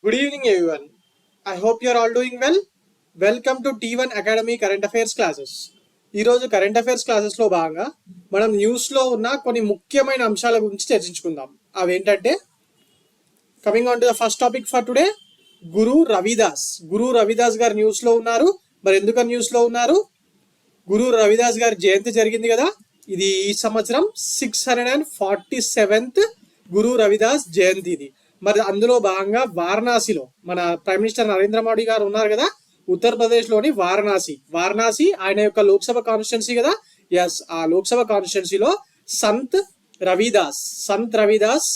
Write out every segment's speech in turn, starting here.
Good evening, everyone. I hope you are all doing well. Welcome to T1 Academy Current Affairs Classes. ఈరోజు current affairs క్లాసెస్లో భాగంగా మనం న్యూస్లో ఉన్న కొన్ని ముఖ్యమైన అంశాల గురించి చర్చించుకుందాం. అవేంటంటే coming on to the first topic for today, Guru Ravidas గారు న్యూస్లో ఉన్నారు. మరి ఎందుకు న్యూస్లో ఉన్నారు? గురు రవిదాస్ గారి జయంతి జరిగింది కదా, ఇది ఈ సంవత్సరం 647th గురు రవిదాస్ జయంతి ఇది. మరి అందులో భాగంగా వారణాసిలో మన ప్రైమ్ మినిస్టర్ నరేంద్ర మోడీ గారు ఉన్నారు కదా, ఉత్తరప్రదేశ్లోని వారణాసి ఆయన యొక్క లోక్సభ కాన్స్టిట్యున్సీ కదా. ఎస్, ఆ లోక్సభ కాన్స్టిట్యున్సీలో సంత్ రవిదాస్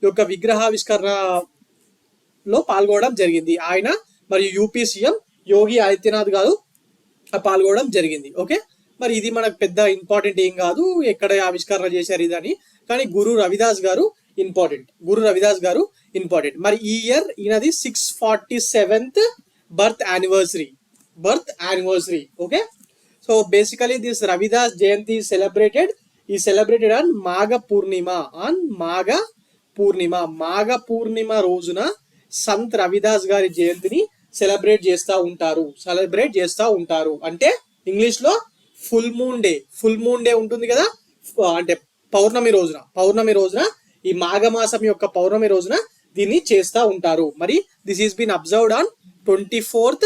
యొక్క విగ్రహావిష్కరణలో పాల్గొనడం జరిగింది. ఆయన మరియు యూపీ సీఎం యోగి ఆదిత్యనాథ్ గారు పాల్గొనడం జరిగింది. ఓకే, మరి ఇది మనకు పెద్ద ఇంపార్టెంట్ ఏం కాదు ఎక్కడ ఆవిష్కరణ చేశారు ఇదని, కానీ గురు రవిదాస్ గారు ఇంపార్టెంట్. మరి ఈ ఇయర్ ఈయనది 647th birth anniversary. Okay, so basically this Ravidas Jayanti celebrated on Magha Purnima రోజున సంత్ రవిదాస్ గారి జయంతిని సెలబ్రేట్ చేస్తూ ఉంటారు. అంటే ఇంగ్లీష్ లో ఫుల్ మూన్ డే ఉంటుంది కదా, అంటే పౌర్ణమి రోజున ఈ మాఘమాసం యొక్క పౌర్ణమి రోజున దీన్ని చేస్తూ ఉంటారు. మరి this is been observed on 24th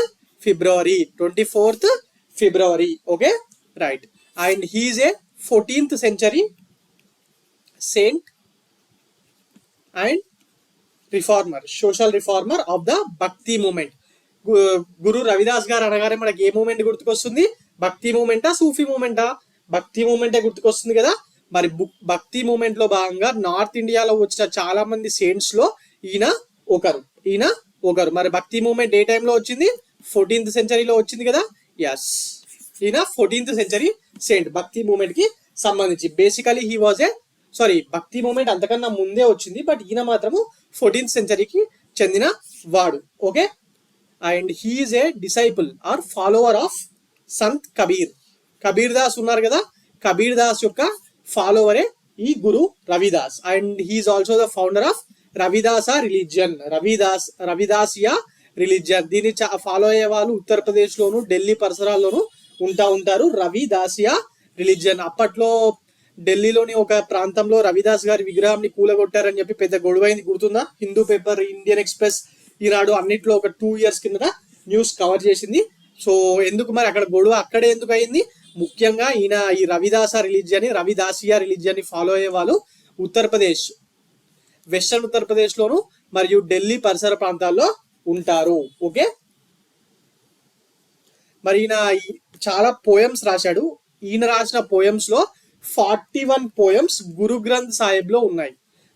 February. Okay, right. And he is a 14th century saint and social reformer of the Bhakti movement. Guru Ravidas గారు అనగానే మనకి ఏ మూమెంట్ గుర్తుకొస్తుంది? భక్తి మూమెంటా, సూఫీ మూమెంటా? భక్తి మూమెంటే గుర్తుకొస్తుంది కదా. మరి భక్తి మూమెంట్ లో భాగంగా నార్త్ ఇండియాలో వచ్చిన చాలా మంది సెయింట్స్ లో ఈయన ఒకరు. మరి భక్తి మూమెంట్ ఏ టైంలో వచ్చింది? 14th centuryలో వచ్చింది కదా. ఎస్, ఈయన 14th century సెయింట్ భక్తి మూమెంట్ కి సంబంధించి. బేసికలీ భక్తి మూమెంట్ అంతకన్నా ముందే వచ్చింది, బట్ ఈయన మాత్రము 14th centuryకి చెందిన వాడు. Okay, and he is a disciple or follower of Sant Kabir Das ఉన్నారు కదా, కబీర్ దాస్ యొక్క ఫాలోవరే ఈ Guru Ravidas. And he is also the founder of Ravidasia religion. దీన్ని ఫాలో అయ్యే వాళ్ళు ఉత్తరప్రదేశ్ లోను ఢిల్లీ పరిసరాల్లోనూ ఉంటారు. రవిదాసియా రిలీజియన్. అప్పట్లో ఢిల్లీలోని ఒక ప్రాంతంలో రవిదాస్ గారి విగ్రహాన్ని కూలగొట్టారని చెప్పి పెద్ద గొడవైంది, గుర్తుందా? హిందూ పేపర్, ఇండియన్ ఎక్స్ప్రెస్, ఈనాడు అన్నిట్లో ఒక 2 years కింద న్యూస్ కవర్ చేసింది. సో ఎందుకు మరి అక్కడ గొడవ అక్కడే ఎందుకు అయింది? ముఖ్యంగా ఈయన ఈ రవిదాసియా రిలీజియన్ ని ఫాలో అయ్యే వాళ్ళు ఉత్తరప్రదేశ్, వెస్టర్న్ ఉత్తరప్రదేశ్ లోను మరియు ఢిల్లీ పరిసర ప్రాంతాల్లో ఉంటారు. ఓకే, మరి ఈయన చాలా పోయమ్స్ రాశాడు. ఈయన రాసిన పోయమ్స్ లో 41 పోయమ్స్ గురు గ్రంథ్ సాహిబ్ లో ఉన్నాయి.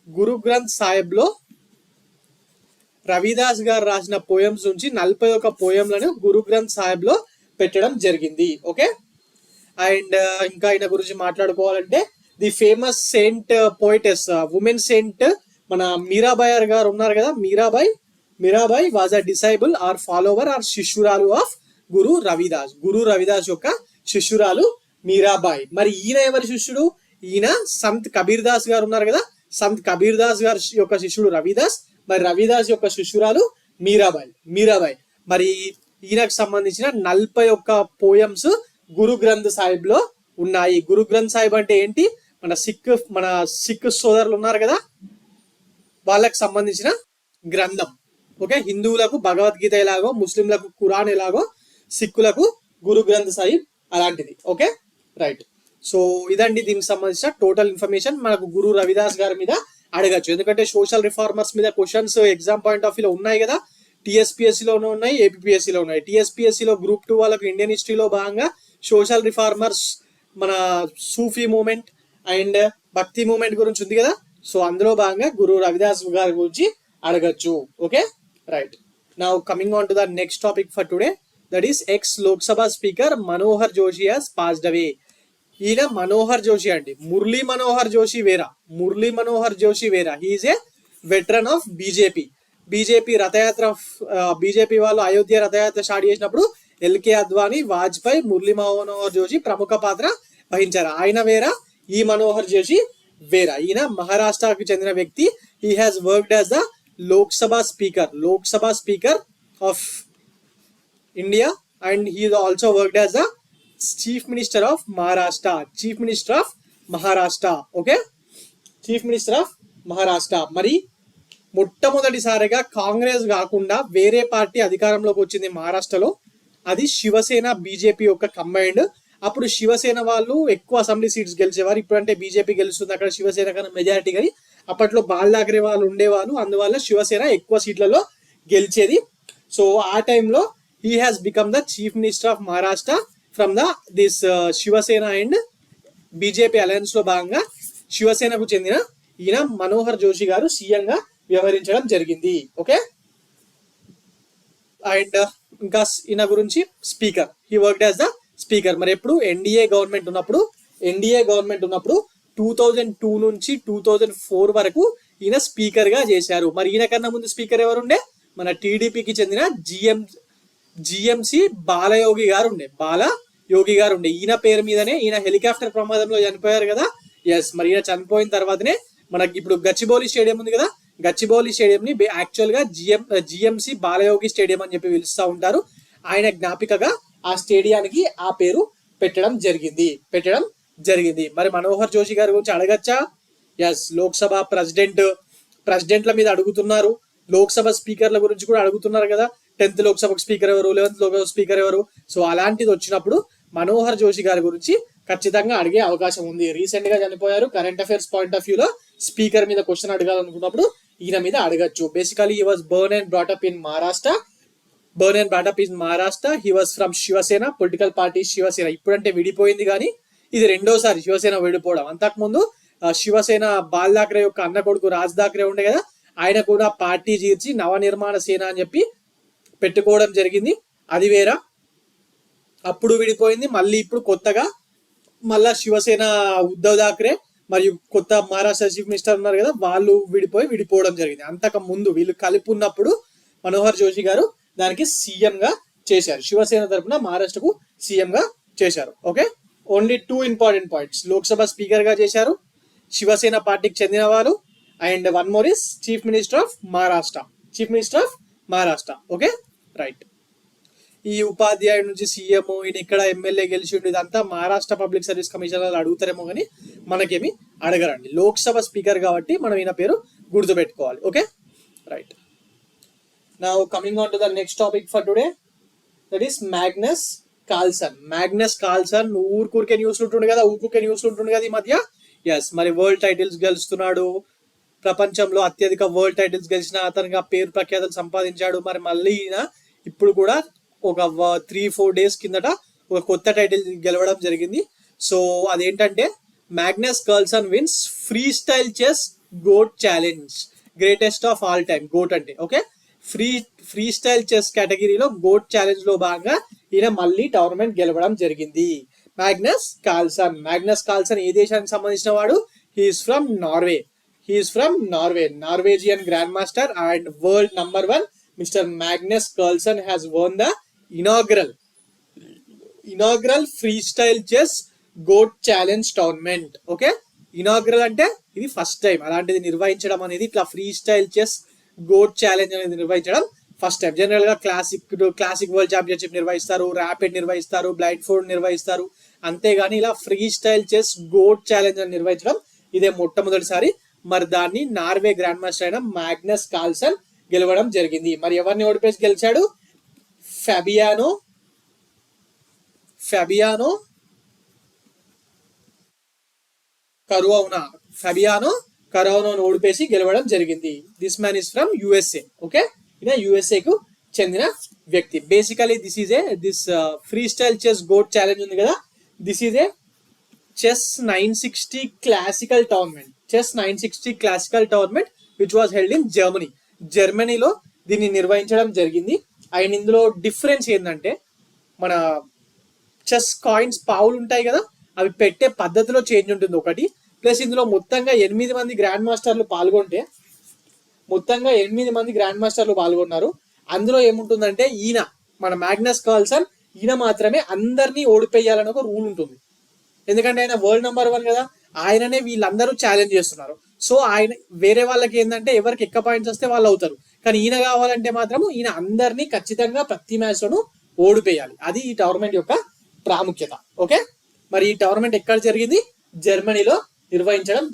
గురు గ్రంథ్ సాహిబ్ లో రవిదాస్ గారు రాసిన పోయమ్స్ నుంచి 41 పోయంలను గురు గ్రంథ్ సాహిబ్ లో పెట్టడం జరిగింది. ఓకే, అండ్ ఇంకా ఆయన గురించి మాట్లాడుకోవాలంటే the famous saint poetess, women saint మన మీరాబాయ్ గారు ఉన్నారు కదా. Mirabai was a disciple or follower or శిష్యురాలు ఆఫ్ గురు రవిదాస్ యొక్క శిష్యురాలు మీరాబాయ్. మరి ఈయన ఎవరి శిష్యుడు? ఈయన సంత్ కబీర్ దాస్ గారు ఉన్నారు కదా, సంత్ కబీర్ దాస్ గారి యొక్క శిష్యుడు రవిదాస్. మరి రవిదాస్ యొక్క శిష్యురాలు మీరాబాయ్. మరి ఈయనకు సంబంధించిన 41 పోయమ్స్ గురు గ్రంథ్ సాహిబ్ లో ఉన్నాయి. గురు గ్రంథ్ సాహిబ్ అంటే ఏంటి? మన సిక్ సోదరులు ఉన్నారు కదా, వాళ్ళకి సంబంధించిన గ్రంథం. ఓకే, హిందువులకు భగవద్గీత ఎలాగో, ముస్లింలకు ఖురాన్ ఎలాగో, సిక్కులకు గురు గ్రంథ్ సాహిబ్ అలాంటిది. Okay, right. సో ఇదండి దీనికి సంబంధించిన టోటల్ ఇన్ఫర్మేషన్. మనకు గురు రవిదాస్ గారి మీద అడగచ్చు, ఎందుకంటే సోషల్ రిఫార్మర్స్ మీద క్వశ్చన్స్ ఎగ్జామ్ పాయింట్ ఆఫ్ వ్యూలో ఉన్నాయి కదా. టీఎస్పీఎస్సీలోనూ ఉన్నాయి, ఏపీఎస్సీలో ఉన్నాయి. టీఎస్పీఎస్సీలో Group 2 వాళ్ళకు ఇండియన్ హిస్టరీలో భాగంగా సోషల్ రిఫార్మర్స్, మన సూఫీ మూమెంట్ అండ్ భక్తి మూమెంట్ గురించి ఉంది కదా. సో అందులో భాగంగా గురు రవిదాస్ గారి గురించి అడగచ్చు. Okay, right. Now coming on to the next topic for today, that is ex Lok Sabha speaker Manohar Joshi has passed away. ఈయన మనోహర్ జోషి అండి, మురళీ మనోహర్ జోషి వేరా. He's a veteran of BJP Rath Yatra. BJP వాళ్ళు అయోధ్య రథయాత్ర స్టార్ట్ చేసినప్పుడు ఎల్కే అద్వానీ, వాజ్పేయి, మురళీ మనోహర్ జోషి ప్రముఖ పాత్ర వహించారు. ఆయన వేరా, ఈ మనోహర్ జోషి వేరా. ఈయన మహారాష్ట్రకు చెందిన వ్యక్తి. He has worked as the Lok Sabha Speaker of India, and he also worked as a Chief Minister of Maharashtra. Chief Minister of Maharashtra. Okay, Chief Minister of Maharashtra. మరి మొట్టమొదటిసారిగా కాంగ్రెస్ కాకుండా వేరే పార్టీ అధికారంలోకి వచ్చింది మహారాష్ట్రలో. అది శివసేన బీజేపీ యొక్క combined. అప్పుడు శివసేన వాళ్ళు ఎక్కువ అసెంబ్లీ సీట్స్ గెలిచేవారు. ఇప్పుడంటే బీజేపీ గెలుస్తుంది అక్కడ శివసేన కన్నా మెజారిటీ, కానీ అప్పట్లో బాల్ ఠాకరే వాళ్ళు ఉండేవాళ్ళు, అందువల్ల శివసేన ఎక్కువ సీట్లలో గెలిచేది. సో ఆ టైంలో he has become the chief minister of Maharashtra from this Shiv Sena and BJP alliance లో భాగంగా శివసేనకు చెందిన ఈయన మనోహర్ జోషి గారు సీఎం గా వ్యవహరించడం జరిగింది. ఓకే, అండ్ ఇంకా ఈయన గురించి speaker, he worked as the speaker. మరి ఎప్పుడు ఎన్డీఏ గవర్నమెంట్ ఉన్నప్పుడు 2002 నుంచి 2004 వరకు ఈయన స్పీకర్ గా చేశారు. మరి ఈయన కన్నా ముందు స్పీకర్ ఎవరుండే? మన టీడీపీకి చెందిన జిఎంసి బాలయోగి గారు ఉండే. ఈయన పేరు మీదనే ఈయన హెలికాప్టర్ ప్రమాదంలో చనిపోయారు కదా. ఎస్, మరి ఈయన చనిపోయిన తర్వాతనే మనకి ఇప్పుడు గచ్చిబౌలి స్టేడియం ఉంది కదా, గచ్చిబౌలి స్టేడియం ని యాక్చువల్ గా జిఎంసి బాలయోగి స్టేడియం అని చెప్పి పిలుస్తూ ఉంటారు. ఆయన జ్ఞాపికగా ఆ స్టేడియానికి ఆ పేరు పెట్టడం జరిగింది. మరి మనోహర్ జోషి గారి గురించి అడగచ్చా? ఎస్, లోక్సభ ప్రెసిడెంట్ల మీద అడుగుతున్నారు, లోక్సభ స్పీకర్ల గురించి కూడా అడుగుతున్నారు కదా. 10th లోక్సభకు స్పీకర్ ఎవరు, 11th లోక్సభ స్పీకర్ ఎవరు. సో అలాంటిది వచ్చినప్పుడు మనోహర్ జోషి గారి గురించి ఖచ్చితంగా అడిగే అవకాశం ఉంది. రీసెంట్ గా చనిపోయారు. Current affairs point of view లో స్పీకర్ మీద క్వశ్చన్ అడగాలనుకున్నప్పుడు ఈయన మీద అడగచ్చు. Basically he was born and brought up in Maharashtra. He was from Shiv Sena, political party Shiv Sena. ఇప్పుడంటే విడిపోయింది, కానీ ఇది రెండోసారి శివసేన విడిపోవడం. అంతకుముందు శివసేన బాల్ ఠాకరే యొక్క అన్న కొడుకు రాజ్ ఠాకరే ఉండే కదా, ఆయన కూడా పార్టీ చేర్చి నవనిర్మాణ సేన అని చెప్పి పెట్టుకోవడం జరిగింది. అది వేరా, అప్పుడు విడిపోయింది. మళ్ళీ ఇప్పుడు కొత్తగా మళ్ళా శివసేన ఉద్ధవ్ ఠాకరే మరియు కొత్త మహారాష్ట్ర చీఫ్ మినిస్టర్ ఉన్నారు కదా, వాళ్ళు విడిపోవడం జరిగింది. అంతకు ముందు వీళ్ళు కలిపి ఉన్నప్పుడు మనోహర్ జోషి గారు దానికి సీఎం గా చేశారు. శివసేన తరఫున మహారాష్ట్రకు సీఎం గా చేశారు. Okay, only 2 important points. Lok Sabha speaker గా చేశారు, శివసేన పార్టీకి చెందిన వారు, and one more is chief minister of Maharashtra. Okay, right. ఈ ఉపాధ్యాయుడి నుంచి సీఎం, ఈయన ఇక్కడ ఎమ్మెల్యే గెలిచిండు, ఇదంతా మహారాష్ట్ర పబ్లిక్ సర్వీస్ కమిషన్ వాళ్ళు అడుగుతారేమో కానీ మనకేమి అడగరండి. లోక్సభ స్పీకర్ కాబట్టి మనం ఈయన పేరు గుర్తుపెట్టుకోవాలి. Okay, right. Now coming on to the next topic for today, that is Magnus Carlsen. ఊరికే న్యూస్లు ఉంటుండే కదా ఈ మధ్య. ఎస్, మరి వరల్డ్ టైటిల్స్ గెలుస్తున్నాడు, ప్రపంచంలో అత్యధిక వరల్డ్ టైటిల్స్ గెలిచిన అతనిగా పేరు ప్రఖ్యాతలు సంపాదించాడు. మరి మళ్ళీ ఈయన ఇప్పుడు కూడా ఒక 3-4 డేస్ కిందట ఒక కొత్త టైటిల్ గెలవడం జరిగింది. సో అదేంటంటే Magnus Carlsen wins free style chess GOAT challenge, greatest of all time. GOAT అంటే ఓకే, ఫ్రీ స్టైల్ చెస్ కేటగిరీలో గోట్ ఛాలెంజ్ లో భాగంగా ఈయన మళ్ళీ టోర్నమెంట్ గెలవడం జరిగింది. మ్యాగ్నస్ కార్ల్సన్ ఏ దేశానికి సంబంధించిన వాడు? He is from Norway. Norwegian grand master and world number 1 Mr. Magnus Carlsen has won the inaugural freestyle chess GOAT challenge tournament. Okay, inaugural అంటే ఇది ఫస్ట్ టైం అలాంటిది నిర్వహించడం అనేది, ఇట్లా free style chess GOAT challenge అనేది నిర్వహించడం ఫస్ట్ టైం. జనరల్ గా classic world championship నిర్వహిస్తారు, ర్యాపిడ్ నిర్వహిస్తారు, బ్లైండ్ ఫోల్డ్ నిర్వహిస్తారు, అంతేగాని ఇలా free style chess GOAT challenge అని నిర్వహించడం ఇదే మొట్టమొదటిసారి. మరి దాన్ని నార్వే గ్రాండ్ మాస్టర్ అయిన మ్యాగ్నస్ కార్ల్సన్ గెలవడం జరిగింది. మరి ఎవరిని ఓడిపేసి గెలిచాడు? ఫాబియానో కరోనాను ఓడిపేసి గెలవడం జరిగింది. This man is from USA. Okay, ఈయన యుఎస్ఏ కు చెందిన వ్యక్తి. Basically this free style chess GOAT challenge ఉంది కదా, this is a chess 960 classical tournament which was held in జర్మనీలో దీన్ని నిర్వహించడం జరిగింది. అండ్ ఇందులో డిఫరెన్స్ ఏంటంటే మన చెస్ కాయిన్స్ పావులు ఉంటాయి కదా, అవి పెట్టే పద్ధతిలో చేంజ్ ఉంటుంది ఒకటి. ప్లస్ ఇందులో మొత్తంగా 8 మంది గ్రాండ్ మాస్టర్లు పాల్గొన్నారు. అందులో ఏముంటుందంటే మన మ్యాగ్నస్ కార్ల్సన్ ఈయన మాత్రమే అందరినీ ఓడిపోయాలని ఒక రూల్ ఉంటుంది. ఎందుకంటే ఆయన వరల్డ్ నంబర్ 1 కదా, ఆయననే వీళ్ళందరూ ఛాలెంజ్ చేస్తున్నారు. సో ఆయన వేరే వాళ్ళకి ఏంటంటే ఎవరికి ఎక్కువ పాయింట్స్ వస్తే వాళ్ళు అవుతారు, కానీ ఈయన కావాలంటే మాత్రం ఈయన అందరినీ ఖచ్చితంగా ప్రతి మ్యాచ్ లోను ఓడిపోయాలి. అది ఈ టోర్నమెంట్ యొక్క ప్రాముఖ్యత. ఓకే, మరి ఈ టోర్నమెంట్ ఎక్కడ జరిగింది? జర్మనీలో నిర్వహించడం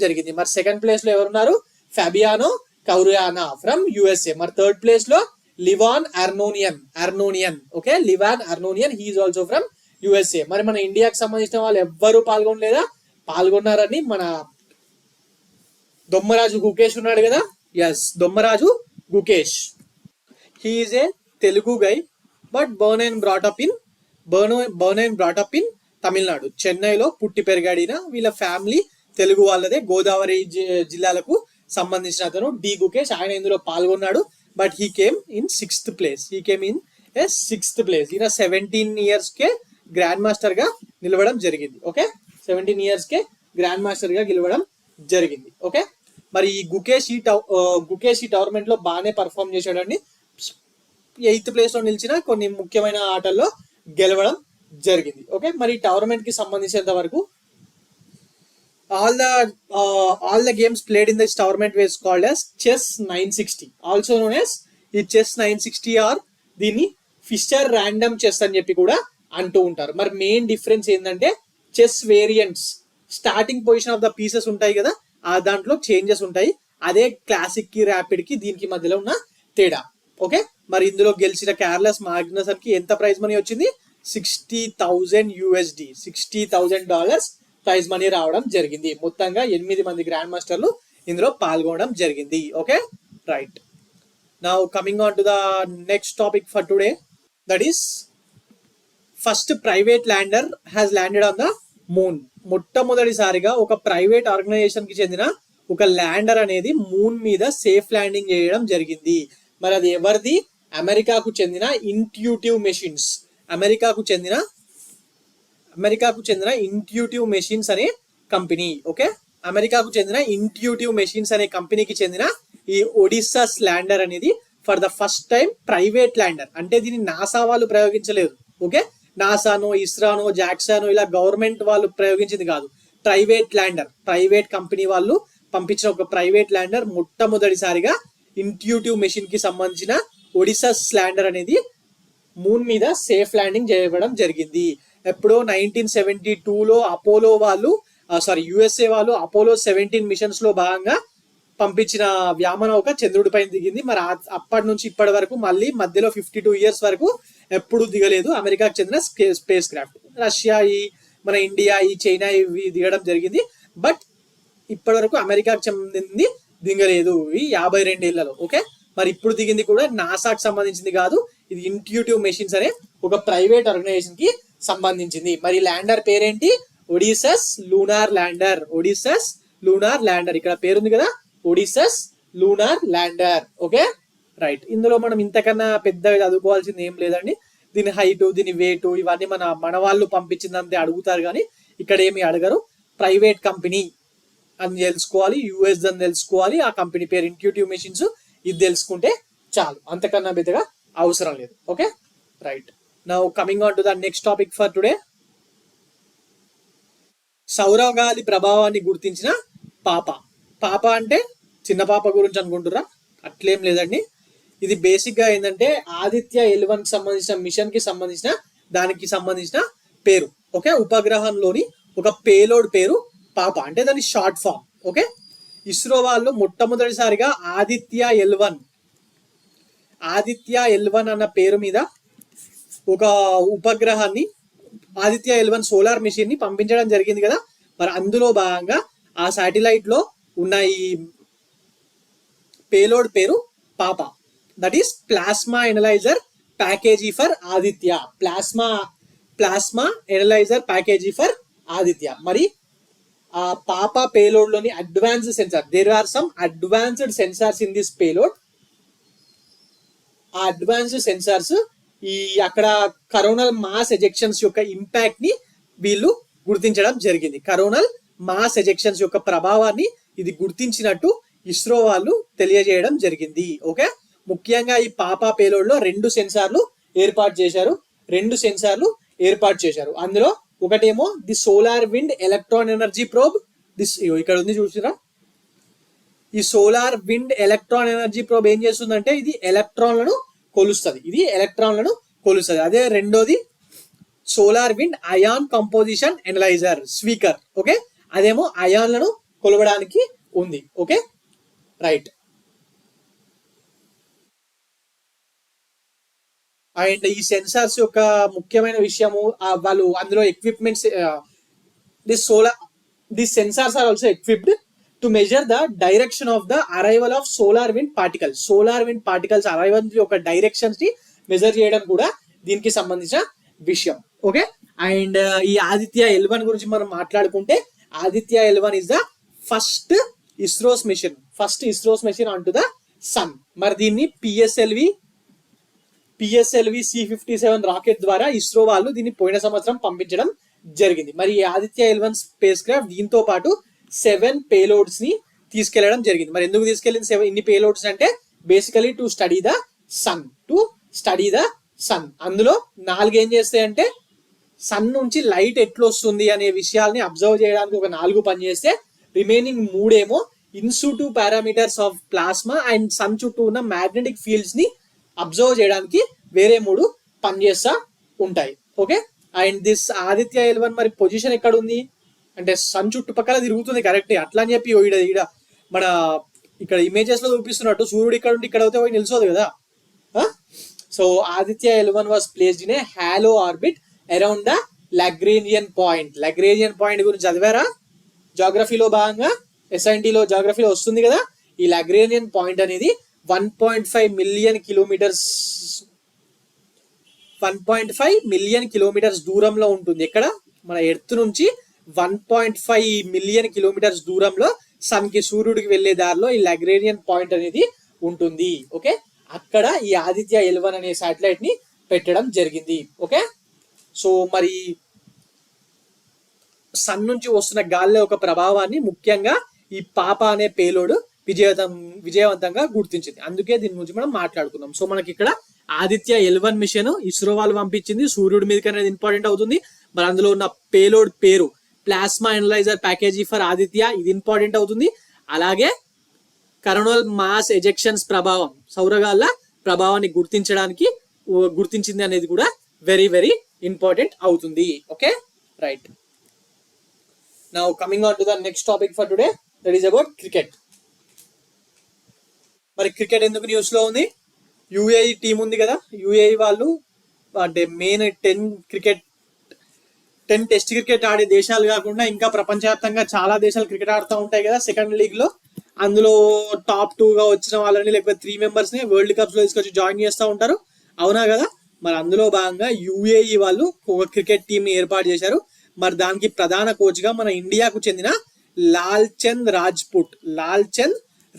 జరిగింది. మరి సెకండ్ ప్లేస్ లో ఎవరున్నారు? Fabiano Caruana from USA. మరి థర్డ్ ప్లేస్ లో Levon Aronian. Okay, Levon Aronian, he is also from USA. మరి మన ఇండియాకి సంబంధించిన వాళ్ళు ఎవ్వరూ పాల్గొనలేదా? పాల్గొన్నారని మన దొమ్మరాజు గుకేష్ ఉన్నాడు కదా. Yes, Dommaraju Gukesh. He is a Telugu guy but born and brought up in Tamil Nadu. చెన్నైలో పుట్టి పెరిగాడిన. వీళ్ళ ఫ్యామిలీ తెలుగు వాళ్ళదే, గోదావరి జిల్లాలకు సంబంధించిన అతను డి గుకేష్. ఆయన ఇందులో పాల్గొన్నాడు, but he came in sixth place. ఈయన 17 years కే గ్రాండ్ మాస్టర్ గా నిలవడం జరిగింది. ఓకే, 17 years కే గ్రాండ్ మాస్టర్ గా గెలవడం జరిగింది. ఓకే, మరి ఈ గుకేష్ ఈ టోర్నమెంట్ లో బాగానే పర్ఫామ్ చేశాడండి. 8th ప్లేస్ లో నిలిచిన కొన్ని ముఖ్యమైన ఆటల్లో గెలవడం జరిగింది. ఓకే, మరి ఈ టోర్నమెంట్ కి సంబంధించినంత వరకు all the games played in this tournament was called as chess 960, also known as ఈ చెస్ 960 ఆర్ దీన్ని ఫిషర్ ర్యాండమ్ చెస్ అని చెప్పి కూడా అంటూ ఉంటారు. మరి మెయిన్ డిఫరెన్స్ ఏంటంటే chess variants starting position of the pieces ఉంటాయి కదా, ఆ దాంట్లో చేంజెస్ ఉంటాయి. అదే క్లాసిక్ కి ర్యాపిడ్ కి దీనికి మధ్యలో ఉన్న తేడా. ఓకే, మరి ఇందులో గెలిచిన కార్లస్ మాగ్నసన్ కి ఎంత ప్రైజ్ మనీ వచ్చింది? $60,000, $60,000 ప్రైజ్ మనీ రావడం జరిగింది. మొత్తంగా 8 మంది గ్రాండ్ మాస్టర్లు ఇందులో పాల్గొనడం జరిగింది. Okay, right. Now coming on to the next topic for today, that is first private lander has landed on the moon. మొట్టమొదటిసారిగా ఒక ప్రైవేట్ ఆర్గనైజేషన్ కి చెందిన ఒక ల్యాండర్ అనేది మూన్ మీద సేఫ్ ల్యాండింగ్ చేయడం జరిగింది. మరి అది ఎవరిది? అమెరికాకు చెందిన ఇంట్యూటివ్ మెషిన్స్. అమెరికాకు చెందిన ఇంట్యూటివ్ మెషిన్స్ అనే కంపెనీ. ఓకే, అమెరికాకు చెందిన ఇంట్యూటివ్ మెషిన్స్ అనే కంపెనీకి చెందిన ఈ ఒడిస్సస్ ల్యాండర్ అనేది for the first time private lander. అంటే దీన్ని నాసా వాళ్ళు ప్రయోగించలేదు. ఓకే, నాసానో ఇస్రానో జాక్సానో ఇలా గవర్నమెంట్ వాళ్ళు ప్రయోగించింది కాదు. ప్రైవేట్ ల్యాండర్, ప్రైవేట్ కంపెనీ వాళ్ళు పంపించిన ఒక ప్రైవేట్ ల్యాండర్ మొట్టమొదటిసారిగా ఇంట్యూటివ్ మెషిన్ కి సంబంధించిన ఒడిస్సస్ ల్యాండర్ అనేది మూన్ మీద సేఫ్ ల్యాండింగ్ చేయడం జరిగింది. ఎప్పుడో 1972లో అపోలో వాళ్ళు యుఎస్ఏ వాళ్ళు అపోలో 17 మిషన్స్ లో భాగంగా పంపించిన వ్యామనౌక చంద్రుడి పైన దిగింది. మరి అప్పటి నుంచి ఇప్పటి వరకు మళ్ళీ మధ్యలో 52 years వరకు ఎప్పుడు దిగలేదు అమెరికాకు చెందిన స్పేస్ క్రాఫ్ట్. రష్యా, మన ఇండియా, చైనా ఇవి దిగడం జరిగింది, బట్ ఇప్పటి వరకు అమెరికాకు చెందింది దిగలేదు ఈ 52 ఏళ్లలో. ఓకే, మరి ఇప్పుడు దిగింది కూడా నాసాకు సంబంధించింది కాదు, ఇది ఇంట్యూటివ్ మెషిన్స్ అనే ఒక ప్రైవేట్ ఆర్గనైజేషన్ కి సంబంధించింది. మరి ల్యాండర్ పేరేంటి? ఒడిసస్ లూనార్ ల్యాండర్. ఇక్కడ పేరుంది కదా, ఒడిసస్ లూనార్ ల్యాండర్. Okay, right. ఇందులో మనం ఇంతకన్నా పెద్దగా చదువుకోవాల్సింది ఏం లేదండి. దీని హైట్, దీని వెయిట్ ఇవన్నీ మన వాళ్ళు పంపించిందంతే అడుగుతారు, కానీ ఇక్కడ ఏమి అడగరు. ప్రైవేట్ కంపెనీ అని తెలుసుకోవాలి, యుఎస్ అని తెలుసుకోవాలి, ఆ కంపెనీ పేరు ఇంట్యూటివ్ మెషిన్స్, ఇది తెలుసుకుంటే చాలు, అంతకన్నా పెద్దగా అవసరం లేదు. Okay, right. Now coming on to the next topic for today, సౌరగాలి ప్రభావాన్ని గుర్తించిన పాప. పాప అంటే చిన్న పాప గురించి అనుకుంటురా? అట్లేం లేదండి. ఇది బేసిక్ గా ఏంటంటే ఆదిత్య L1 కి సంబంధించిన మిషన్ కి సంబంధించిన దానికి సంబంధించిన పేరు. ఓకే, ఉపగ్రహంలోని ఒక పేలోడ్ పేరు పాప, అంటే దాని షార్ట్ ఫామ్. ఓకే, ఇస్రో వాళ్ళు మొట్టమొదటిసారిగా ఆదిత్య L1 అన్న పేరు మీద ఒక ఉపగ్రహాన్ని, ఆదిత్య L1 సోలార్ మిషన్ ని పంపించడం జరిగింది కదా. మరి అందులో భాగంగా ఆ శాటిలైట్ లో ఉన్న ఈ పేలోడ్ పేరు PAPA, that is plasma analyser package for Aditya. Plasma analyser package for Aditya. మరి ఆ పాప పేలోడ్ లోని advanced sensor, there are some advanced sensors in this payload. ఆ అడ్వాన్స్డ్ సెన్సార్స్ ఈ అక్కడ కరోనల్ మాస్ ఎజెక్షన్స్ యొక్క ఇంపాక్ట్ ని వీళ్ళు గుర్తించడం జరిగింది. కరోనల్ మాస్ ఎజెక్షన్స్ యొక్క ప్రభావాన్ని ఇది గుర్తించినట్టు ఇస్రో వాళ్ళు తెలియజేయడం జరిగింది. ఓకే, ముఖ్యంగా ఈ పాపా పేలోడ్ లో 2 సెన్సార్లు ఏర్పాటు చేశారు. అందులో ఒకటేమో the solar wind electron energy probe, ఇక్కడ ఉంది చూసిరా, ఈ solar wind electron energy probe ఏం చేస్తుందంటే ఇది ఎలక్ట్రాన్లను కొలుస్తుంది. అదే రెండోది solar wind ion composition analyser speaker. Okay, అదేమో అయాన్లను కొలవడానికి ఉంది. Okay, right. అండ్ ఈ సెన్సార్స్ యొక్క ముఖ్యమైన విషయము, వాళ్ళు అందులో equipments, this sensors are also equipped to measure the direction of the arrival of solar wind particles arrival యొక్క డైరెక్షన్స్ ని మెజర్ చేయడం కూడా దీనికి సంబంధించిన విషయం. ఓకే, అండ్ ఈ ఆదిత్య L1 గురించి మనం మాట్లాడుకుంటే, Aditya L1 is the first ISRO's mission on to the sun. మరి దీన్ని పిఎస్ఎల్వి C-57 రాకెట్ ద్వారా ఇస్రో వాళ్ళు దీన్ని పోయిన సంవత్సరం పంపించడం జరిగింది. మరి ఈ ఆదిత్య L1 స్పేస్ క్రాఫ్ట్ దీంతో పాటు 7 పేలోడ్స్ ని తీసుకెళ్లడం జరిగింది. మరి ఎందుకు తీసుకెళ్ళింది ఇన్ని పేలోడ్స్ అంటే, basically to study the sun. అందులో 4 ఏం చేస్తాయంటే సన్ నుంచి లైట్ ఎట్లా వస్తుంది అనే విషయాల్ని అబ్జర్వ్ చేయడానికి ఒక 4 పని చేస్తే, రిమైనింగ్ 3 ఏమో in situ parameters of plasma and sun చుట్టూ ఉన్న మ్యాగ్నెటిక్ ఫీల్డ్స్ ని అబ్జర్వ్ చేయడానికి వేరే 3 పనిచేస్తా ఉంటాయి. Okay, and this Aditya L1 మరి పొజిషన్ ఎక్కడ ఉంది అంటే సన్ చుట్టుపక్కల తిరుగుతుంది, కరెక్టే. అట్లా అని చెప్పి ఈడ మన ఇక్కడ ఇమేజెస్ లో చూపిస్తున్నట్టు సూర్యుడు ఇక్కడ ఉండి ఇక్కడ అయితే పోయి నిల్చోదు కదా. So Aditya L1 was placed in a halo orbit around the Lagrangian point గురించి చదివారా జాగ్రఫీలో భాగంగా? SNTలో జాగ్రఫీలో వస్తుంది కదా. ఈ లాగ్రేంజియన్ పాయింట్ అనేది 1.5 మిలియన్ కిలోమీటర్స్ దూరంలో ఉంటుంది. ఎక్కడ? మన ఎర్త్ నుంచి 1.5 మిలియన్ కిలోమీటర్స్ దూరంలో సన్ కి, సూర్యుడికి వెళ్లే దారిలో ఈ లాగ్రేంజియన్ పాయింట్ అనేది ఉంటుంది. ఓకే, అక్కడ ఈ ఆదిత్య L1 అనే శాటిలైట్ ని పెట్టడం జరిగింది. ఓకే, సో మరి సన్ నుంచి వస్తున్న గాలిలో ఒక ప్రభావాన్ని ముఖ్యంగా ఈ పాప అనే పేలోడ్ విజయవంతంగా గుర్తించింది. అందుకే దీని గురించి మనం మాట్లాడుకుందాం. సో మనకి ఇక్కడ ఆదిత్య L1 మిషన్ ఇస్రో వాళ్ళు పంపించింది, సూర్యుడి మీదకి అనేది ఇంపార్టెంట్ అవుతుంది. మరి అందులో ఉన్న పేలోడ్ పేరు plasma analyser package for Aditya, ఇది ఇంపార్టెంట్ అవుతుంది. అలాగే కరోనల్ మాస్ ఎజెక్షన్స్ ప్రభావం, సౌరగాల ప్రభావాన్ని గుర్తించింది అనేది కూడా వెరీ వెరీ ఇంపార్టెంట్ అవుతుంది. Okay, right. Now coming on to the next topic for today, that is about cricket. మరి క్రికెట్ ఎందుకు న్యూస్ లో ఉంది? UAE టీం ఉంది కదా, UAE వాళ్ళు అంటే మెయిన్ 10 టెస్ట్ క్రికెట్ ఆడే దేశాలు కాకుండా ఇంకా ప్రపంచవ్యాప్తంగా చాలా దేశాలు క్రికెట్ ఆడుతూ ఉంటాయి కదా సెకండ్ లీగ్ లో. అందులో టాప్ 2 గా వచ్చిన వాళ్ళని లేకపోతే 3 మెంబర్స్ ని వరల్డ్ కప్స్ లో తీసుకొచ్చి జాయిన్ చేస్తూ ఉంటారు, అవునా కదా. మరి అందులో భాగంగా UAE వాళ్ళు ఒక క్రికెట్ టీం ని ఏర్పాటు చేశారు. మరి దానికి ప్రధాన కోచ్ గా మన ఇండియాకు చెందిన లాల్ చంద్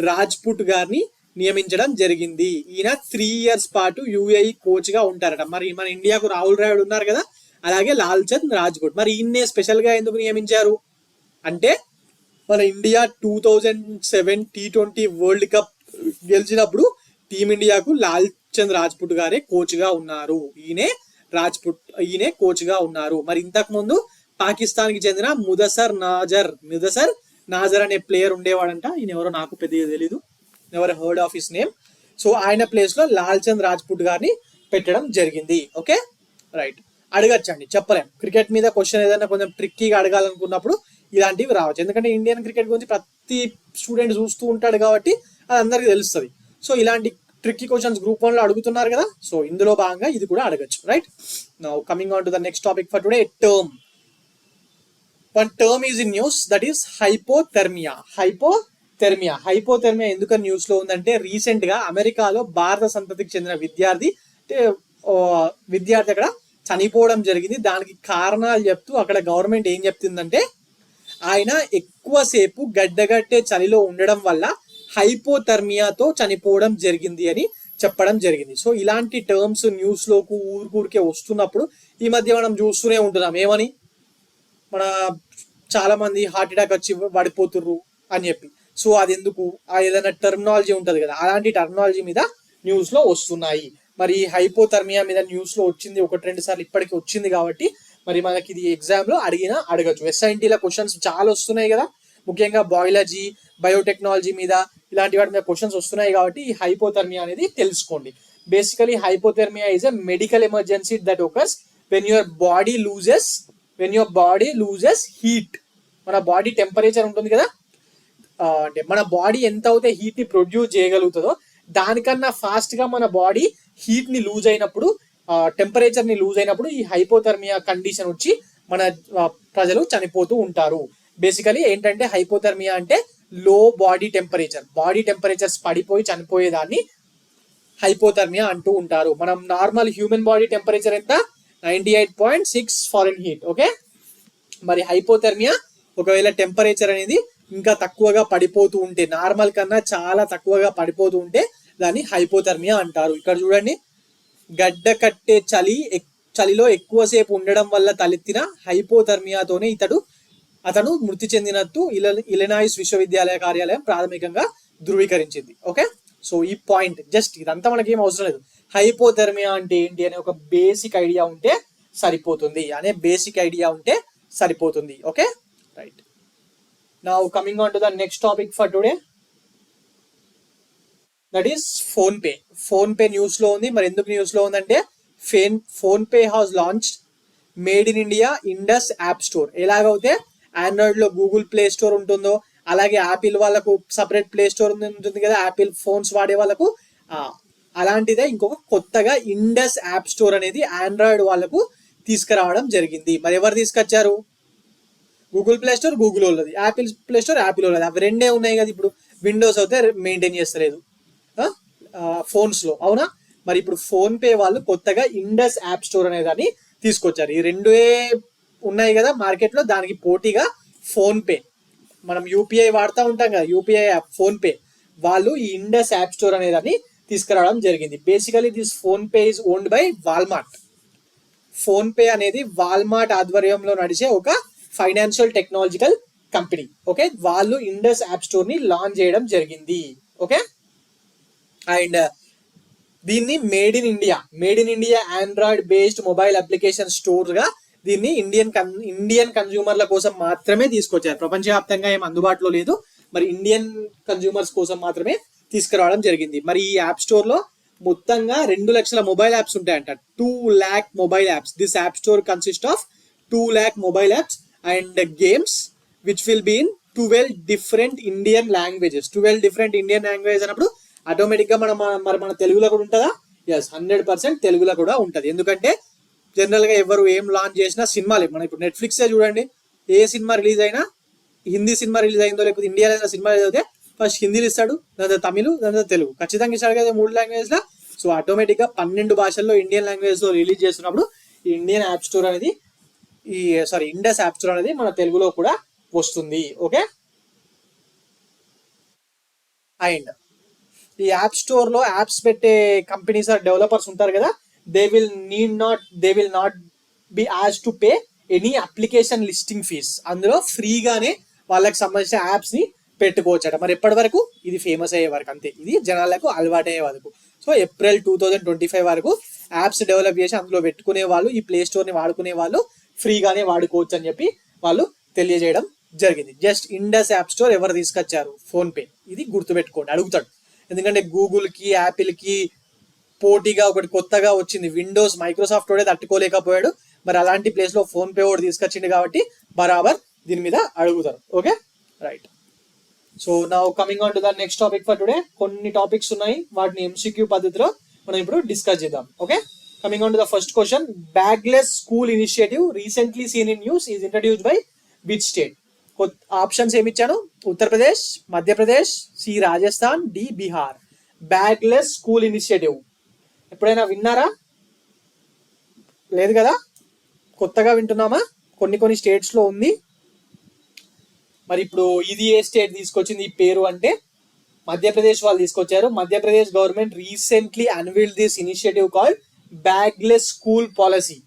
రాజ్పుట్ గారిని నియమించడం జరిగింది. ఈయన 3 years పాటు UAE కోచ్ గా ఉంటారట. మరి మన ఇండియాకు రాహుల్ ద్రావిడ్ ఉన్నారు కదా, అలాగే లాల్ చంద్ రాజ్పుట్. మరి ఈయన్నే స్పెషల్ గా ఎందుకు నియమించారు అంటే, మన ఇండియా 2007 T20 వరల్డ్ కప్ గెలిచినప్పుడు టీమిండియాకు లాల్ చంద్ రాజ్పుట్ గారే కోచ్ గా ఉన్నారు. ఈయనే కోచ్ గా ఉన్నారు. మరి ఇంతకు ముందు పాకిస్తాన్ కి చెందిన ముదసర్ నాజర్ అనే ప్లేయర్ ఉండేవాడంట. ఈయన ఎవరో నాకు పెద్దగా తెలీదు, never heard of his name. So ఆయన ప్లేస్ లో లాల్ చంద్ రాజ్పుట్ గారిని పెట్టడం జరిగింది. Okay, right. అడగచ్చండి, చెప్పలేం. క్రికెట్ మీద క్వశ్చన్ ఏదైనా కొంచెం ట్రిక్కీగా అడగాలనుకున్నప్పుడు ఇలాంటివి రావచ్చు. ఎందుకంటే ఇండియన్ క్రికెట్ గురించి ప్రతి స్టూడెంట్ చూస్తూ ఉంటాడు కాబట్టి అది అందరికి తెలుస్తుంది. సో ఇలాంటి ట్రిక్కీ క్వశ్చన్స్ గ్రూప్ 1 లో అడుగుతున్నారు కదా, సో ఇందులో భాగంగా ఇది కూడా అడగచ్చు, right. Now coming on to the next topic for today, one term is in news, that is hypothermia. ఎందుకని న్యూస్ లో ఉందంటే, రీసెంట్ గా అమెరికాలో భారత సంతతికి చెందిన విద్యార్థి అక్కడ చనిపోవడం జరిగింది. దానికి కారణాలు చెప్తూ అక్కడ గవర్నమెంట్ ఏం చెప్తుందంటే, ఆయన ఎక్కువసేపు గడ్డగట్టే చలిలో ఉండడం వల్ల హైపోథర్మియాతో చనిపోవడం జరిగింది అని చెప్పడం జరిగింది. సో ఇలాంటి టర్మ్స్ న్యూస్ లోకి ఊరికే వస్తున్నప్పుడు ఈ మధ్య మనం చూస్తూనే ఉంటున్నాం, ఏమని, మన చాలా మంది హార్ట్ అటాక్ వచ్చి పడిపోతుర్రు అని చెప్పి. సో అది ఎందుకు, ఏదైనా టర్మినాలజీ ఉంటది కదా, అలాంటి టర్మినాలజీ మీద న్యూస్ లో వస్తున్నాయి. మరి హైపోథర్మియా మీద న్యూస్ లో వచ్చింది 1-2 సార్లు ఇప్పటికి వచ్చింది కాబట్టి మరి మనకి ఇది ఎగ్జామ్ లో అడగచ్చు. SINT లో క్వశ్చన్స్ చాలా వస్తున్నాయి కదా, ముఖ్యంగా బయాలజీ, బయోటెక్నాలజీ మీద ఇలాంటి వాటి మీద క్వశ్చన్స్ వస్తున్నాయి కాబట్టి ఈ హైపోథర్మియా అనేది తెలుసుకోండి. Basically hypothermia is a medical emergency that occurs when your body loses heat. మన బాడీ టెంపరేచర్ ఉంటుంది కదా, అంటే మన బాడీ ఎంత అయితే హీట్ ని ప్రొడ్యూస్ చేయగలుగుతుందో దానికన్నా ఫాస్ట్ గా మన బాడీ హీట్ ని లూజ్ అయినప్పుడు, టెంపరేచర్ ని లూజ్ అయినప్పుడు ఈ హైపోథర్మియా కండిషన్ వచ్చి మన ప్రజలు చనిపోతూ ఉంటారు. బేసికలీ ఏంటంటే హైపోథర్మియా అంటే లో బాడీ టెంపరేచర్స్ పడిపోయి చనిపోయేదాన్ని హైపోథర్మియా అంటూ ఉంటారు. మనం నార్మల్ హ్యూమన్ బాడీ టెంపరేచర్ ఎంత, 98.6 ఫారెన్హీట్. ఓకే, మరి హైపోథర్మియా ఒకవేళ టెంపరేచర్ అనేది ఇంకా తక్కువగా పడిపోతూ ఉంటే, నార్మల్ కన్నా చాలా తక్కువగా పడిపోతూ ఉంటే దాన్ని హైపోథర్మియా అంటారు. ఇక్కడ చూడండి, గడ్డ కట్టే చలిలో ఎక్కువసేపు ఉండడం వల్ల తలెత్తిన హైపోథర్మియాతోనే అతను మృతి చెందినట్టు ఇలినాయిస్ విశ్వవిద్యాలయ కార్యాలయం ప్రాథమికంగా ధృవీకరించింది. ఓకే, సో ఈ పాయింట్ జస్ట్ ఇదంతా మనకి ఏం అవసరం లేదు. హైపోథర్మియా అంటే ఏంటి అనే ఒక బేసిక్ ఐడియా ఉంటే సరిపోతుంది. Okay, right. Now coming on to the next topic for today, that is phone pay news లో ఉంది. మరి ఎందుకు న్యూస్ లో ఉందంటే phone pay has launch made in India Indus app store. ఎలాగైతే ఆండ్రాయిడ్ లో గూగుల్ ప్లే స్టోర్ ఉంటుందో అలాగే యాపిల్ వాళ్ళకు సపరేట్ ప్లే స్టోర్ ఉంటుంది కదా, యాపిల్ ఫోన్స్ వాడే వాళ్ళకు, అలాంటిదే ఇంకొక కొత్తగా ఇండస్ యాప్ స్టోర్ అనేది ఆండ్రాయిడ్ వాళ్ళకు తీసుకురావడం జరిగింది. మరి ఎవరు తీసుకొచ్చారు? గూగుల్ ప్లే స్టోర్ గూగుల్ వాళ్ళది, యాపిల్ ప్లే స్టోర్ యాపిల్ వాళ్ళది. అవి రెండే ఉన్నాయి కదా. ఇప్పుడు విండోస్ అయితే మెయింటైన్ చేస్తలేదు ఫోన్స్ లో, అవునా? మరి ఇప్పుడు ఫోన్ పే వాళ్ళు కొత్తగా ఇండస్ యాప్ స్టోర్ అనే దాన్ని తీసుకొచ్చారు. ఈ రెండే ఉన్నాయి కదా మార్కెట్ లో, దానికి పోటీగా ఫోన్ పే, మనం యూపీఐ వాడుతూ ఉంటాం కదా, యూపీఐ యాప్ ఫోన్ పే వాళ్ళు ఈ ఇండస్ యాప్ స్టోర్ అనే దాన్ని తీసుకురావడం జరిగింది. Basically this phone pay is owned by Walmart. Phone pay అనేది వాల్మార్ట్ ఆధ్వర్యంలో నడిచే ఒక ఫైనాన్షియల్ టెక్నాలజికల్ కంపెనీ. ఓకే, వాళ్ళు ఇండస్ యాప్ స్టోర్ ని లాంచ్ చేయడం జరిగింది. ఓకే, అండ్ దీన్ని made in India Android based mobile application store గా దీన్ని ఇండియన్ కన్జ్యూమర్ల కోసం మాత్రమే తీసుకొచ్చారు. ప్రపంచవ్యాప్తంగా ఏం అందుబాటులో లేదు, మరి ఇండియన్ కన్జ్యూమర్స్ కోసం మాత్రమే తీసుకురావడం జరిగింది. మరి ఈ యాప్ స్టోర్ లో మొత్తంగా 2 లక్షల మొబైల్ యాప్స్ ఉంటాయంట. 2 lakh mobile apps. This app store consist of 2 lakh mobile apps and games which will be in 12 different Indian languages. 12 different Indian language అన్నప్పుడు ఆటోమేటిక్ గా మన తెలుగులో కూడా ఉంటుందా? ఎస్, 100% తెలుగులో కూడా ఉంటది. ఎందుకంటే జనరల్ గా ఎవరు ఏం లాంచ్ చేసినా సినిమాలే, మనం ఇప్పుడు నెట్ఫ్లిక్స్ చూడండి, ఏ సినిమా రిలీజ్ అయినా, హిందీ సినిమా రిలీజ్ అయిందో లేకపోతే ఇండియాలో ఏదైనా సినిమా రిలీజ్ అయితే ఫస్ట్ హిందీలో ఇస్తాడు, దాని తమిళ్, దాని తెలుగు, ఖచ్చితంగా ఇస్తాడు కదా, 3 లాంగ్వేజ్ లా. సో ఆటోమేటిక్ గా 12 భాషల్లో ఇండియన్ లాంగ్వేజ్ లో రిలీజ్ చేస్తున్నప్పుడు ఈ ఇండియన్ యాప్ స్టోర్ అనేది ఇండస్ యాప్ స్టోర్ అనేది మన తెలుగులో కూడా వస్తుంది. ఓకే, అండ్ ఈ యాప్ స్టోర్ లో యాప్స్ పెట్టే కంపెనీస్ డెవలపర్స్ ఉంటారు కదా, they will not be asked to pay any application listing fees. అందులో ఫ్రీగానే వాళ్ళకి సంబంధించిన యాప్స్ ని పెట్టుకోవచ్చట. మరి ఎప్పటి వరకు? ఇది ఫేమస్ అయ్యే వరకు, అంతే. ఇది జనాలకు అలవాటు అయ్యే వరకు. సో ఏప్రిల్ 2025 వరకు యాప్స్ డెవలప్ చేసి అందులో పెట్టుకునే వాళ్ళు, ఈ ప్లే స్టోర్ ని వాడుకునే వాళ్ళు ఫ్రీగానే వాడుకోవచ్చు అని చెప్పి వాళ్ళు తెలియజేయడం జరిగింది. జస్ట్ ఇండస్ యాప్ స్టోర్ ఎవరు తీసుకొచ్చారు? Phone pay. ఇది గుర్తుపెట్టుకోండి, అడుగుతాడు. ఎందుకంటే గూగుల్ కి యాపిల్ కి పోటీగా ఒకటి కొత్తగా వచ్చింది, విండోస్, మైక్రోసాఫ్ట్ కూడా తట్టుకోలేకపోయాడు. మరి అలాంటి ప్లేస్ లో ఫోన్ పే కూడా తీసుకొచ్చింది కాబట్టి బరాబర్ దీని మీద అడుగుతారు. Okay, right. So now coming on to the next topic for today. కొన్ని టాపిక్స్ ఉన్నాయి, వాటిని ఎంసీక్యూ పద్ధతిలో మనం ఇప్పుడు డిస్కస్ చేద్దాం. Okay, coming on to the first question. Bagless school initiative recently seen in news is introduced by which state? Options ఏమి ఇచ్చాను? Uttar Pradesh, Madhya Pradesh, C Rajasthan, D Bihar. Bagless school initiative ఎప్పుడైనా విన్నారా? లేదు కదా, కొత్తగా వింటున్నామా? కొన్ని స్టేట్స్ లో ఉంది. మరి ఇప్పుడు ఇది ఏ స్టేట్ తీసుకొచ్చింది ఈ పేరు అంటే మధ్యప్రదేశ్ వాళ్ళు తీసుకొచ్చారు. Madhya Pradesh government recently unveiled this initiative called bagless school policy.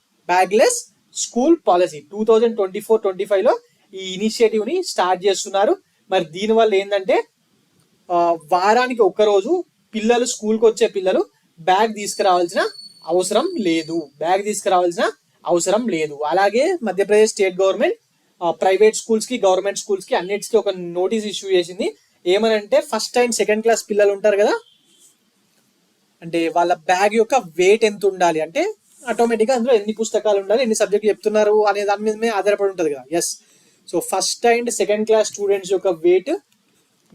2024-25 లో ఈ ఇనిషియేటివ్ ని స్టార్ట్ చేస్తున్నారు. మరి దీని వల్ల ఏంటంటే వారానికి ఒక్కరోజు పిల్లలు స్కూల్కి వచ్చే పిల్లలు బ్యాగ్ తీసుకురావాల్సిన అవసరం లేదు. అలాగే Madhya Pradesh state government private schools కి గవర్నమెంట్ స్కూల్స్ కి అన్నిటికీ ఒక నోటీస్ ఇష్యూ చేసింది. ఏమనంటే ఫస్ట్ అండ్ సెకండ్ క్లాస్ పిల్లలు ఉంటారు కదా, అంటే వాళ్ళ బ్యాగ్ యొక్క వెయిట్ ఎంత ఉండాలి అంటే ఆటోమేటిక్ గా అందులో ఎన్ని పుస్తకాలు ఉండాలి, ఎన్ని సబ్జెక్ట్ చెప్తున్నారు అనే దాని మీద ఆధారపడి ఉంటుంది కదా. Yes, so first and second class students యొక్క వెయిట్,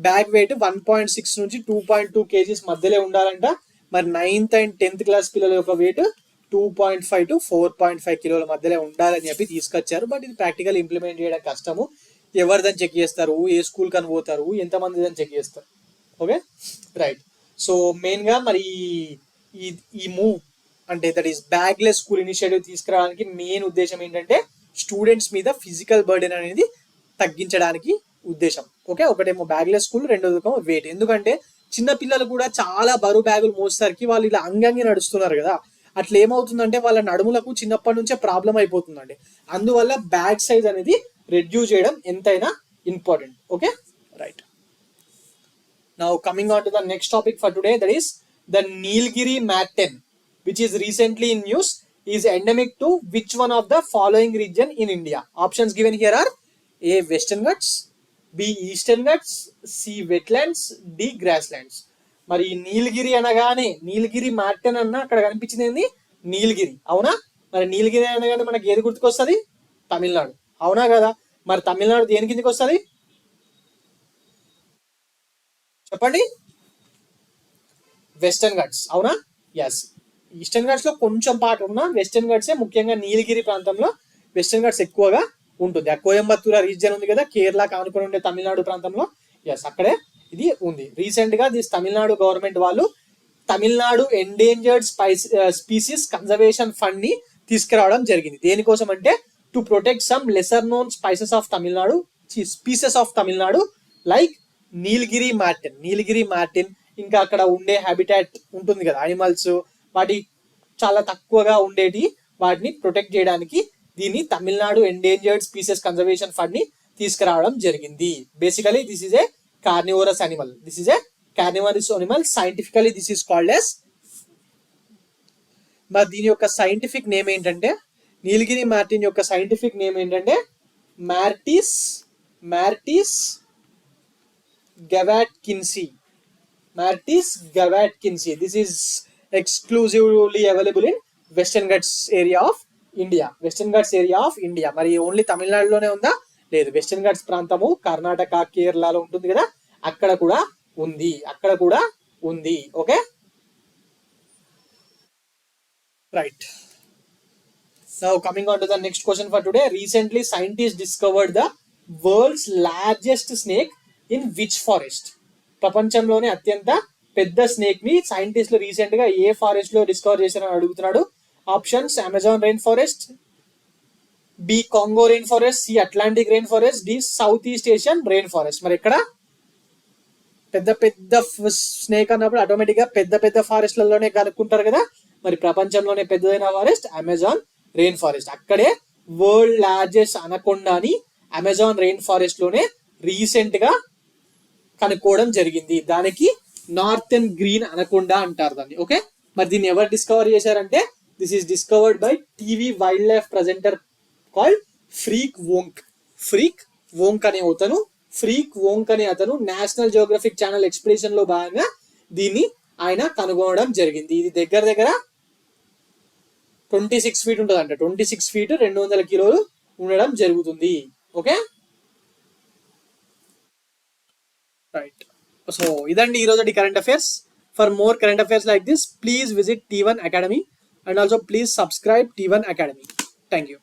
బ్యాగ్ వెయిట్ 1.6 నుంచి 2.2 kgs మధ్యలో ఉండాలంట. మరి 9th అండ్ 10th క్లాస్ పిల్లల యొక్క వెయిట్ 2.5 to 4.5 కిలోల మధ్యలో ఉండాలని చెప్పి తీసుకొచ్చారు. బట్ ఇది ప్రాక్టికల్ ఇంప్లిమెంట్ చేయడం కష్టము. ఎవరిదని చెక్ చేస్తారు, ఏ స్కూల్ కని పోతారు, ఎంతమంది అని చెక్ చేస్తారు. Okay right. సో మెయిన్ గా మరి ఈ మూవ్ అంటే that is bagless school initiative తీసుకురావడానికి మెయిన్ ఉద్దేశం ఏంటంటే స్టూడెంట్స్ మీద ఫిజికల్ బర్డెన్ అనేది తగ్గించడానికి ఉద్దేశం. ఓకే, ఒకటేమో బ్యాగ్లెస్ స్కూల్, రెండోదేమో వెయిట్. ఎందుకంటే చిన్న పిల్లలు కూడా చాలా బరువు బ్యాగులు మోసేసరికి వాళ్ళు ఇలా అంగంగి నడుస్తున్నారు కదా, అట్లా ఏమవుతుందంటే వాళ్ళ నడుములకు చిన్నప్పటి నుంచే ప్రాబ్లం అయిపోతుందండి. అందువల్ల బ్యాగ్ సైజ్ అనేది రెడ్యూస్ చేయడం ఎంతైనా important. Okay right. Now coming on to the next topic for today, that is the Nilgiri marten, which is recently in news, is endemic to which one of the following region in India? Options given here are A. Western Ghats, B. Eastern Ghats, C. Wetlands, D. Grasslands. మరి నీలగిరి అనగానే నీలగిరి Maarten అన్న అక్కడ కనిపించింది ఏంది నీలగిరి, అవునా? మరి నీలగిరి అనగానే మనకి ఏది గుర్తుకొస్తుంది? తమిళనాడు, అవునా కదా? మరి తమిళనాడు దేని కిందకి వస్తుంది చెప్పండి? వెస్టర్న్ ఘాట్స్, అవునా? ఎస్, ఈస్టర్న్ ఘాట్స్ లో కొంచెం పార్ట్ ఉన్నా వెస్టర్న్ ఘాట్సే, ముఖ్యంగా నీలగిరి ప్రాంతంలో వెస్టర్న్ ఘాట్స్ ఎక్కువగా ఉంటుంది. ఆ కోయంబత్తూర్ రీజియన్ ఉంది కదా, కేరళ కానుకొని ఉండే తమిళనాడు ప్రాంతంలో, ఎస్ అక్కడే ఇది ఉంది. రీసెంట్ గా దిస్ తమిళనాడు గవర్నమెంట్ వాళ్ళు Tamil Nadu endangered species conservation fund ని తీసుకురావడం జరిగింది. దేనికోసం అంటే to protect some lesser known spices of Tamil Nadu, species of Tamil Nadu like Nilgiri Martin. ఇంకా అక్కడ ఉండే హ్యాబిటాట్ ఉంటుంది కదా అనిమల్స్, వాటి చాలా తక్కువగా ఉండేటి, వాటిని ప్రొటెక్ట్ చేయడానికి దీన్ని Tamil Nadu endangered species conservation fund ని తీసుకురావడం జరిగింది. Basically this is a carnivorous animal. Scientifically this is called as, మరి దీని యొక్క సైంటిఫిక్ నేమ్ ఏంటంటే, నీలగిరి మార్టిన్ యొక్క సైంటిఫిక్ నేమ్ ఏంటంటే మార్టిస్ gavatkins. This is exclusively available in Western Ghats area of India. మరి ఓన్లీ తమిళనాడులోనే ఉందా? లేదు, వెస్టర్న్ ఘాట్స్ ప్రాంతము కర్ణాటక, కేరళలో ఉంటుంది కదా, అక్కడ కూడా ఉంది. Okay right. Now coming on to the next question for today. Recently scientists discovered the world's largest snake in which forest? ప్రపంచంలోనే అత్యంత పెద్ద స్నేక్ ని సైంటిస్టులు రీసెంట్ గా ఏ ఫారెస్ట్ లో డిస్కవర్ చేశారని అడుగుతున్నాడు. Options Amazon rain forest, B Congo rain forest, C Atlantic rain forest, D south east Asian rain forest. మరి ఇక్కడ పెద్ద స్నేక్ అన్నప్పుడు ఆటోమేటిక్ గా పెద్ద ఫారెస్ట్లలోనే కనుక్కుంటారు కదా. మరి ప్రపంచంలోనే పెద్దదైన ఫారెస్ట్ అమెజాన్ రెయిన్ ఫారెస్ట్. అక్కడే వరల్డ్ లార్జెస్ట్ అనకొండాని అమెజాన్ రెయిన్ ఫారెస్ట్ లోనే రీసెంట్ గా కనుక్కోవడం జరిగింది. దానికి నార్థన్ గ్రీన్ అనకొండా అంటారు దాన్ని. ఓకే, మరి దీన్ని ఎవరు డిస్కవర్ చేశారంటే this is discovered by TV wildlife presenter called Freek Vonk అనే అతను నేషనల్ జియోగ్రఫిక్ ఛానల్ ఎక్స్పెడిషన్ లో భాగంగా దీన్ని ఆయన కనుగొనడం జరిగింది. ఇది దగ్గర 26 feet ఉంటుంది అంట. 26 feet 200 కిలోలు ఉండడం జరుగుతుంది. Okay right. సో ఇదండి ఈరోజు current affairs. For more current affairs like this please visit T1 Academy and also please subscribe T1 Academy. Thank you.